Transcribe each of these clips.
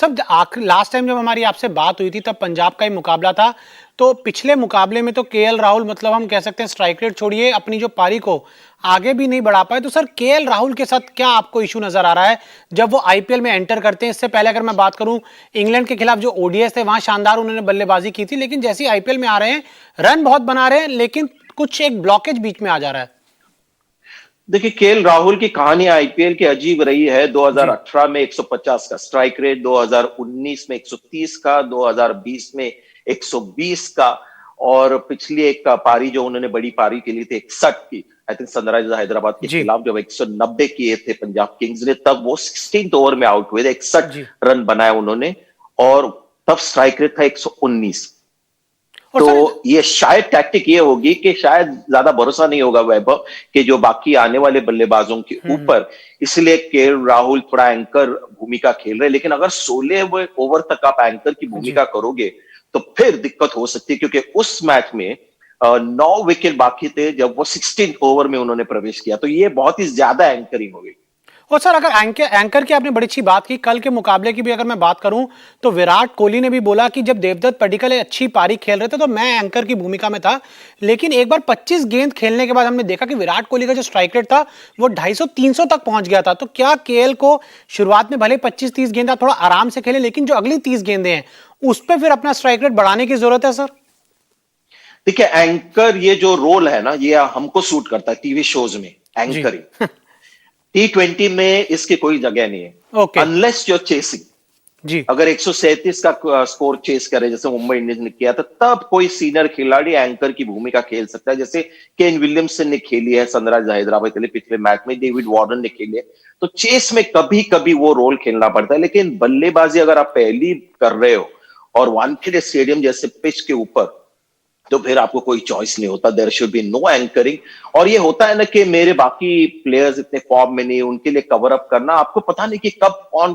सब आखिर last time जब हमारी आपसे बात हुई थी तब पंजाब का ही मुकाबला था। तो पिछले मुकाबले में तो केएल राहुल मतलब हम कह सकते हैं स्ट्राइक रेट छोड़िए अपनी जो पारी को आगे भी नहीं बढ़ा पाए। तो सर केएल राहुल के साथ क्या आपको इशू नजर आ रहा है जब वो आईपीएल में एंटर करते हैं? इससे पहले अगर मैं बात करूं इंग्लैंड के खिलाफ जो ओडीआई थे वहां शानदार उन्होंने बल्लेबाजी की थी, लेकिन जैसे ही आईपीएल में आ रहे हैं रन बहुत बना रहे हैं लेकिन कुछ एक ब्लॉकेज बीच में आ जा रहा है। देखिए, केएल राहुल की कहानी आईपीएल की अजीब रही है। जी 2018 में 150 का स्ट्राइक रेट, 2019 में 130 का, 2020 में 120 का, और पिछली एक पारी जो उन्होंने बड़ी पारी के लिए थी 61 की, आई थिंक सनराइजर्स हैदराबाद के जी खिलाफ जब 190 किए थे पंजाब किंग्स ने, तब वो 16th ओवर में आउट हुए थे। 61 जी। रन बनाए उन्होंने, और तब स्ट्राइक रेट था 119। और सर तो ये शायद टैक्टिक ये होगी कि शायद ज्यादा भरोसा नहीं होगा वैभव के जो बाकी आने वाले बल्लेबाजों के ऊपर, इसलिए केएल राहुल थोड़ा एंकर भूमिका खेल रहे हैं। लेकिन अगर 16 ओवर तक आप एंकर की जी। भूमिका करोगे तो फिर दिक्कत हो सकती है, क्योंकि उस मैच में 9 विकेट बाकी थे जब वो 16 ओवर में उन्होंने प्रवेश किया, तो ये बहुत ही ज्यादा एंकरिंग हो गई। और सर अगर एंकर की आपने बड़ी अच्छी बात की, कल के मुकाबले की भी अगर मैं बात करूं तो विराट कोहली ने भी बोला कि जब देवदत्त पडिक्कल अच्छी पारी खेल रहे थे तो मैं एंकर की भूमिका में था, लेकिन एक बार 25 गेंद खेलने के बाद हमने देखा कि विराट कोहली का जो स्ट्राइक रेट था वो 250-300 तक पहुंच गया था। तो क्या केएल को शुरुआत में भले 25-30 गेंद आप थोड़ा आराम से खेले, लेकिन जो अगली 30 गेंदें हैं उस पर फिर अपना स्ट्राइक रेट बढ़ाने की जरूरत है सर? देखिए, एंकर ये जो रोल है ना, ये हमको सूट करता है टीवी शोज में, जी एंकरिंग। T20 में इसकी कोई जगह नहीं है, ओके। Unless you're chasing. जी अगर 137 का स्कोर चेस करे जैसे मुंबई इंडियंस ने किया था, तब कोई सीनियर खिलाड़ी एंकर की भूमिका खेल सकता है, जैसे केन विलियमसन ने खेली है सनराइजर्स हैदराबाद के लिए पिछले मैच में, डेविड वार्नर ने खेली है। तो चेस में कभी कभी वो रोल खेलना पड़ता है, लेकिन बल्लेबाजी अगर आप पहली कर रहे हो और वानखेड़े स्टेडियम जैसे पिच के ऊपर, तो फिर आपको कोई चॉइस नहीं होता, there should be no anchoring. और ये होता है ना कि मेरे बाकी प्लेयर्स इतने फॉर्म में नहीं, उनके लिए कवर अप करना, आपको पता नहीं कि कब कौन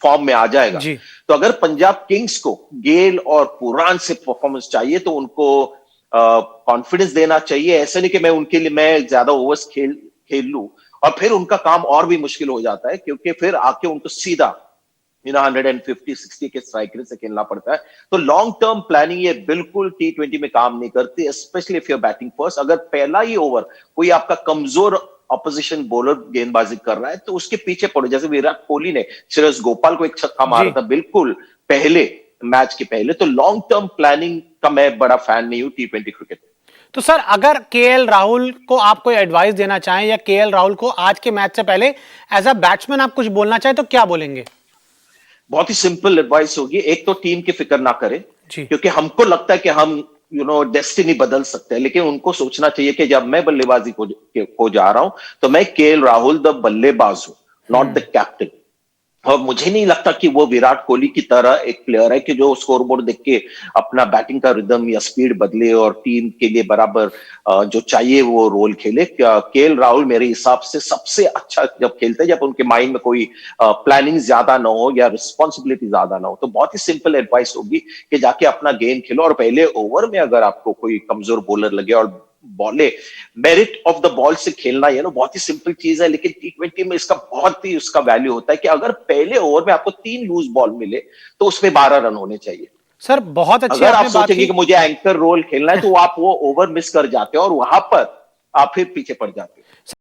फॉर्म में आ जाएगा। जी। तो अगर पंजाब किंग्स को गेल और पुरान से परफॉर्मेंस चाहिए तो उनको कॉन्फिडेंस देना चाहिए। ऐसे नहीं कि मैं ज्यादा ओवर्स खेल लूं, और फिर उनका काम और भी मुश्किल हो जाता है, क्योंकि फिर आके उनको सीधा 150-60 के स्ट्राइक रेट से खेलना पड़ता है। तो लॉन्ग टर्म प्लानिंग ये बिल्कुल T20 में काम नहीं करती, specially if you are batting first. अगर पहला ही ओवर कोई आपका कमजोर ऑपोजिशन बॉलर गेंदबाजी कर रहा है तो उसके पीछे पड़ो, जैसे विराट कोहली ने श्रेयस गोपाल को एक छक्का मारा जी। था बिल्कुल पहले मैच के पहले। तो लॉन्ग टर्म प्लानिंग का मैं बड़ा फैन नहीं हूं T20 क्रिकेट में। तो सर अगर केएल राहुल को आप कोई एडवाइस देना चाहें या केएल राहुल को आज के मैच से पहले एज अ बैट्समैन आप कुछ बोलना चाहें तो क्या बोलेंगे? बहुत ही सिंपल एडवाइस होगी। एक तो टीम की फिक्र ना करें, जी क्योंकि हमको लगता है कि हम डेस्टिनी बदल सकते हैं, लेकिन उनको सोचना चाहिए कि जब मैं बल्लेबाजी को जा रहा हूं तो मैं केएल राहुल द बल्लेबाज हूं, नॉट द कैप्टन। और मुझे नहीं लगता कि वो विराट कोहली की तरह एक प्लेयर है कि जो स्कोरबोर्ड देख के अपना बैटिंग का रिदम या स्पीड बदले और टीम के लिए बराबर जो चाहिए वो रोल खेले। केएल राहुल मेरे हिसाब से सबसे अच्छा जब खेलते हैं जब उनके माइंड में कोई प्लानिंग ज्यादा ना हो या रिस्पॉन्सिबिलिटी ज्यादा ना हो। तो बहुत ही सिंपल एडवाइस होगी कि जाके अपना गेम खेलो, और पहले ओवर में अगर आपको कोई कमजोर बॉलर लगे और बॉले मेरिट ऑफ द बॉल से खेलना, बहुत ही सिंपल चीज है, लेकिन T20 में इसका बहुत ही उसका वैल्यू होता है कि अगर पहले ओवर में आपको 3 लूज बॉल मिले तो उसमें 12 रन होने चाहिए। सर बहुत अच्छी अगर आप आपने बात सोचेंगे की। कि मुझे एंकर रोल खेलना है तो आप वो ओवर मिस कर जाते हो और वहां पर आप फिर पीछे पड़ जाते हो।